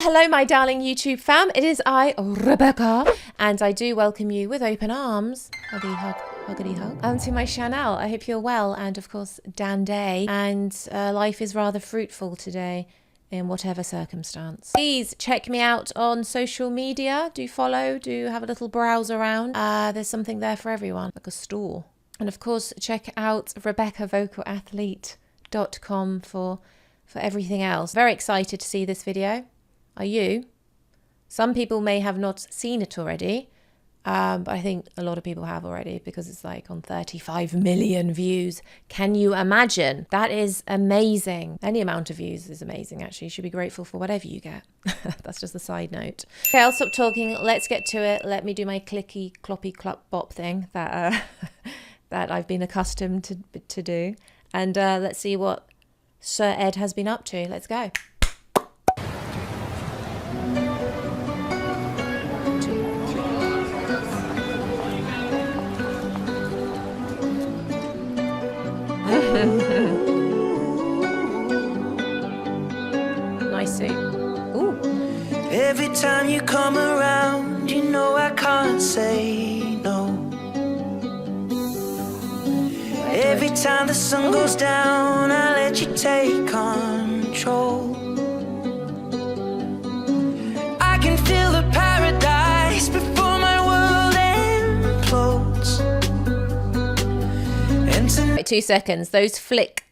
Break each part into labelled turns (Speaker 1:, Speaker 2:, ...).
Speaker 1: Hello, my darling YouTube fam. It is I, Rebecca, and I do welcome you with open arms. Huggy hug, huggity hug. To my channel. I hope you're well, and of course, Dan Day. And life is rather fruitful today, in whatever circumstance. Please check me out on social media. Do follow. Do have a little browse around. There's something there for everyone, like a store. And of course, check out RebeccaVocalAthlete.com for everything else. Very excited to see this video. Are you? Some people may have not seen it already, but I think a lot of people have already because it's like on 35 million views. Can you imagine? That is amazing. Any amount of views is amazing, actually. You should be grateful for whatever you get. That's just a side note. Okay, I'll stop talking. Let's get to it. Let me do my clicky, cloppy, clop, bop thing that, that I've been accustomed to do. And let's see what Sir Ed has been up to. Let's go. Nice suit. Ooh.
Speaker 2: Every time you come around, you know I can't say no. Every time the sun goes down, I let you take control. I can feel the paradise before my world implodes. And
Speaker 1: Wait 2 seconds. Those flick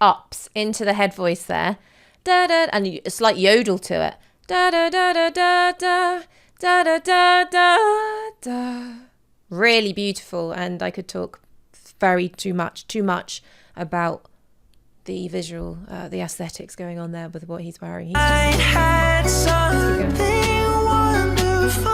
Speaker 1: ups into the head voice there. Da da, and a slight yodel to it. Da da da da da da da da da da da. Really beautiful, and I could talk too much about the visual, the aesthetics going on there with what he's wearing.
Speaker 2: I had something wonderful.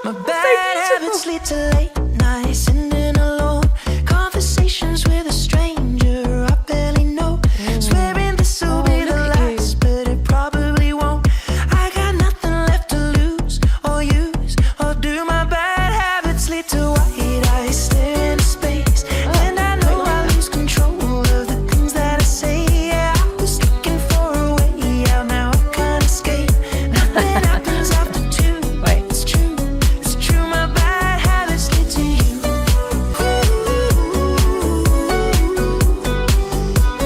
Speaker 2: My bad habits lead to late nights, sitting alone, conversations with a stranger I barely know. Swearing this will be the last, but it probably won't. I got nothing left to lose or use or do. My bad habits lead to white eyes stare into space, and I know I lose control of the things that I say. Yeah, I was looking for a way out, now I can't escape. Nothing happens after 2.
Speaker 1: Wait.
Speaker 2: It's true, my bad habits lead to you.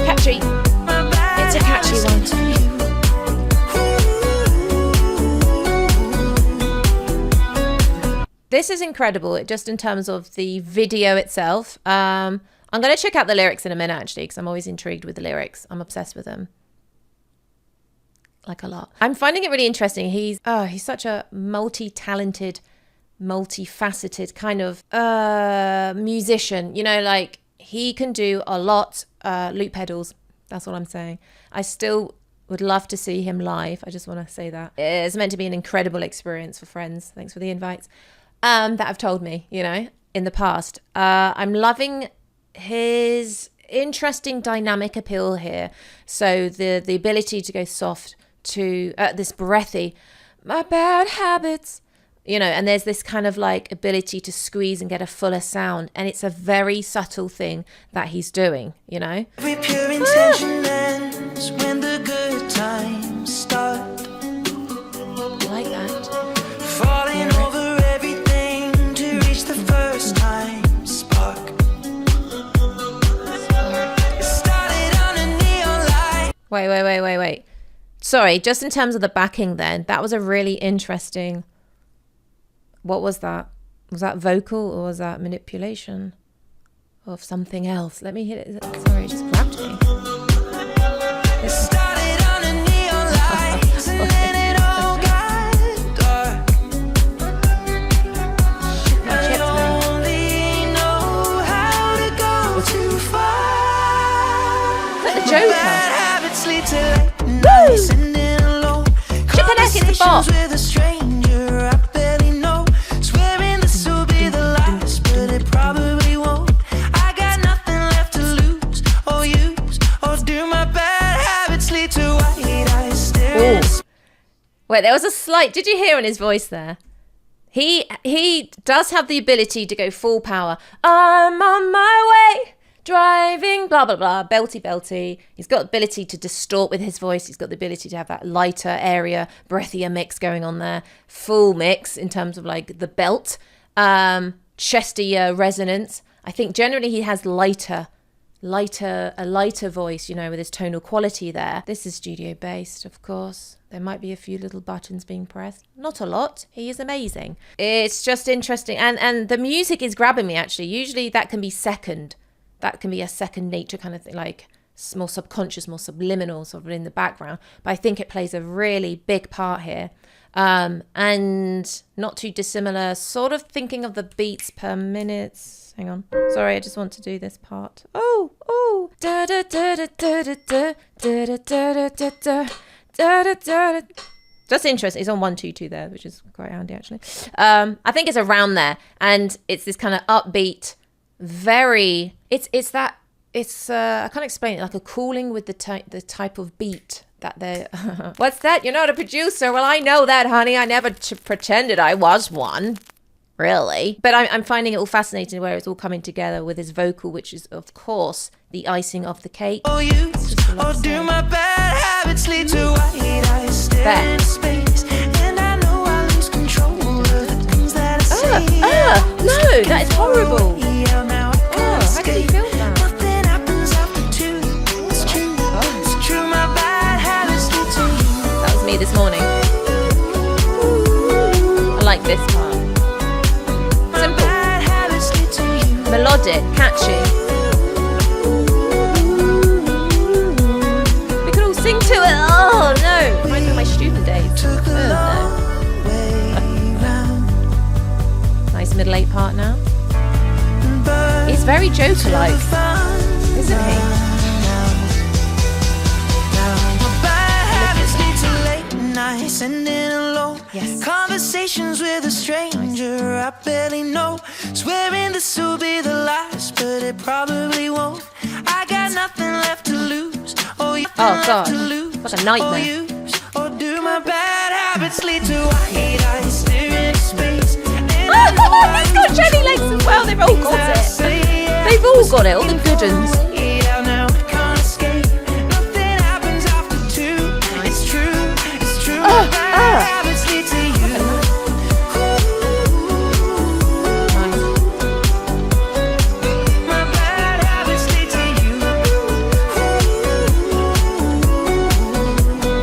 Speaker 1: Catchy.
Speaker 2: My bad
Speaker 1: It's a catchy
Speaker 2: habits
Speaker 1: one.
Speaker 2: lead to you.
Speaker 1: This is incredible, just in terms of the video itself. I'm going to check out the lyrics in a minute, actually, because I'm always intrigued with the lyrics. I'm obsessed with them. Like a lot. I'm finding it really interesting. He's such a multi-talented, multifaceted kind of musician. You know, like he can do a lot. Loop pedals. That's what I'm saying. I still would love to see him live. I just want to say that. It's meant to be an incredible experience for friends. Thanks for the invites. That have told me, you know, in the past. I'm loving his interesting dynamic appeal here. So the ability to go soft to this breathy, my bad habits, you know, and there's this kind of like ability to squeeze and get a fuller sound. And it's a very subtle thing that he's doing, you know.
Speaker 2: Every pure intention ends when the good times start.
Speaker 1: I like that.
Speaker 2: Falling over everything to reach the first time spark. It started on a neon light.
Speaker 1: Wait. Sorry, just in terms of the backing then, that was a really interesting... What was that? Was that vocal or was that manipulation of something else? Let me hit it. Sorry, it just grabbed me.
Speaker 2: It started on a neon light, and then it all got dark. I only know how to go too far.
Speaker 1: Is that the Joker?
Speaker 2: Bad habits lead to late nights, sitting alone, conversations with a stranger I barely know. Swearing this will be the last, but it probably won't. I got nothing left to lose or use or do. My bad habits lead to white eyes staring.
Speaker 1: Wait, there was a slight... Did you hear in his voice there? He does have the ability to go full power. I'm on my way. driving, blah, blah, blah, belty, belty. He's got the ability to distort with his voice. He's got the ability to have that lighter, airier, breathier mix going on there. Full mix in terms of like the belt, chestier resonance. I think generally he has a lighter voice, you know, with his tonal quality there. This is studio based, of course. There might be a few little buttons being pressed. Not a lot. He is amazing. It's just interesting. And the music is grabbing me, actually. Usually that can be second. That can be a second nature kind of thing, like more subconscious, more subliminal, sort of in the background. But I think it plays a really big part here. And not too dissimilar, sort of thinking of the beats per minute. Hang on. Sorry, I just want to do this part. Oh. Da da da da da da da da da da da. That's interesting. It's on 1 2 2 there, which is quite handy actually. I think it's around there, and it's this kind of upbeat, very. I can't explain it, like a cooling with the type of beat that they're. What's that? You're not a producer. Well, I know that, honey. I never pretended I was one. Really. But I'm finding it all fascinating where it's all coming together with his vocal, which is, of course, the icing of the cake.
Speaker 2: Oh, you or do my bad habits lead to white eyes staring into space? And I know I lose control of the things that I say.
Speaker 1: No, that is horrible.
Speaker 2: How
Speaker 1: can you feel that?
Speaker 2: Nothing happens after 2. It's true. It's true. My bad habits lead to you.
Speaker 1: That was me this morning. I like this part. Simple. Melodic, catchy. We could all sing to it. Oh no, reminds me of my student days. Nice middle 8 part now. He's very Joker-like, isn't he?
Speaker 2: Sending alone.
Speaker 1: Yes.
Speaker 2: Conversations with a stranger I barely know. Swearing this will be the last, but it probably won't. I got nothing left to lose.
Speaker 1: Oh God, what a nightmare.
Speaker 2: Or do my bad habits lead to white eyes staring into space?
Speaker 1: He's got jelly legs as well. They've all got it. They've all got it. All the good ones.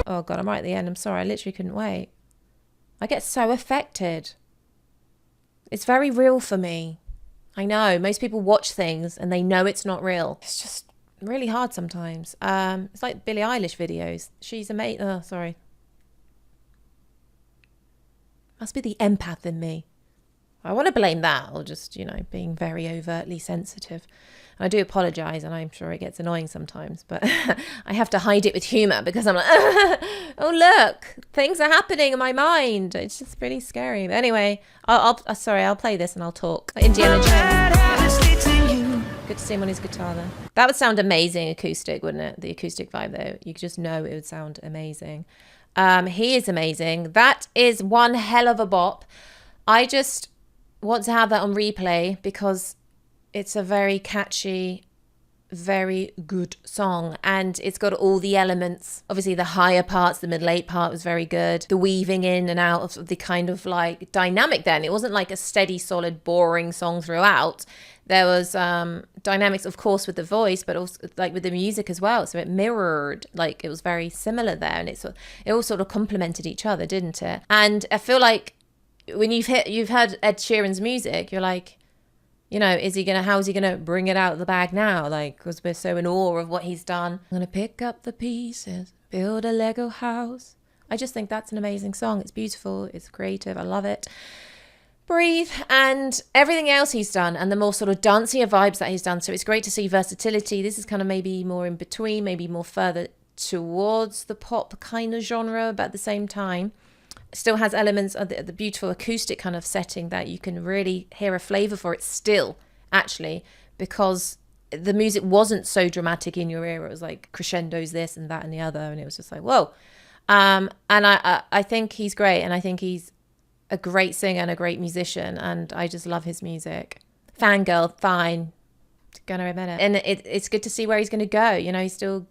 Speaker 1: Oh God, I'm right at the end. I'm sorry. I literally couldn't wait. I get so affected. It's very real for me. I know most people watch things and they know it's not real. It's just really hard sometimes. It's like Billie Eilish videos. She's amazing. Oh, sorry. Must be the empath in me. I want to blame that, or just, you know, being very overtly sensitive. And I do apologise, and I'm sure it gets annoying sometimes, but I have to hide it with humour because I'm like, oh look, things are happening in my mind. It's just really scary. But anyway, I'll play this and I'll talk. Indiana Jones. Good to see him on his guitar there. That would sound amazing acoustic, wouldn't it? The acoustic vibe though. You could just know it would sound amazing. He is amazing. That is one hell of a bop. I just want to have that on replay because it's a very catchy, very good song, and it's got all the elements. Obviously the higher parts, the middle 8 part was very good. The weaving in and out of the kind of like dynamic then. It wasn't like a steady, solid, boring song throughout. There was dynamics, of course, with the voice, but also like with the music as well. So it mirrored, like it was very similar there, and it all sort of complemented each other, didn't it? And I feel like when you've heard Ed Sheeran's music, you're like, you know, how is he gonna bring it out of the bag now? Like, because we're so in awe of what he's done. I'm gonna pick up the pieces, build a Lego house. I just think that's an amazing song. It's beautiful, it's creative, I love it. Breathe, and everything else he's done, and the more sort of dancier vibes that he's done. So it's great to see versatility. This is kind of maybe more in between, maybe more further towards the pop kind of genre, but at the same time still has elements of the beautiful acoustic kind of setting that you can really hear a flavour for it still, actually, because the music wasn't so dramatic in your ear. It was like crescendos, this and that and the other, and it was just like, whoa. And I think he's great, and I think he's a great singer and a great musician, and I just love his music. Fangirl, fine. Gonna admit it. And it's good to see where he's going to go. You know, he's still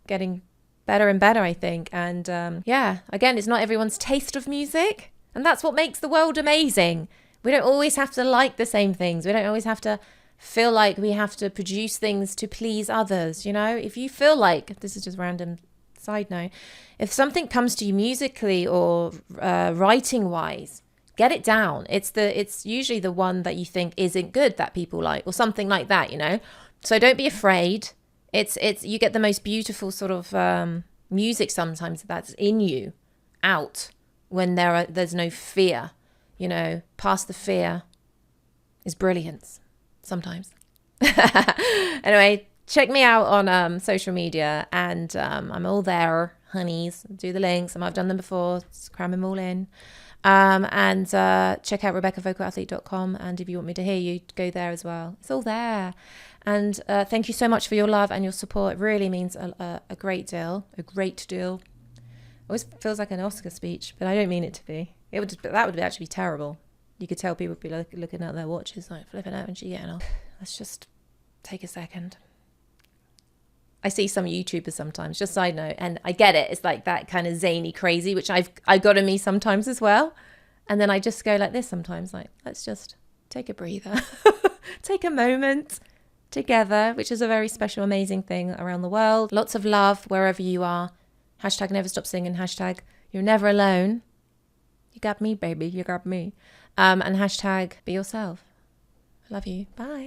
Speaker 1: getting better and better, I think. And yeah, again, it's not everyone's taste of music. And that's what makes the world amazing. We don't always have to like the same things. We don't always have to feel like we have to produce things to please others. You know, if you feel like, this is just random side note, if something comes to you musically or writing wise, get it down. It's usually the one that you think isn't good that people like, or something like that, you know. So don't be afraid. It's you get the most beautiful sort of music sometimes that's in you out when there's no fear, you know. Past the fear is brilliance sometimes. Anyway, check me out on social media, and I'm all there, honeys. Do the links. I've done them before. Just cram them all in. And check out RebeccaVocalAthlete.com, and if you want me to hear you, go there as well. It's all there. And thank you so much for your love and your support. It really means a great deal. A great deal. Always feels like an Oscar speech, but I don't mean it to be. That would actually be terrible. You could tell people would be looking at their watches, like flipping out, and she getting off. Let's just take a second. I see some YouTubers sometimes, just side note, and I get it. It's like that kind of zany crazy, which I got in me sometimes as well. And then I just go like this sometimes, like, let's just take a breather, take a moment together, which is a very special, amazing thing around the world. Lots of love wherever you are. Hashtag never stop singing. Hashtag you're never alone. You got me, baby. You got me. And hashtag be yourself. Love you. Bye.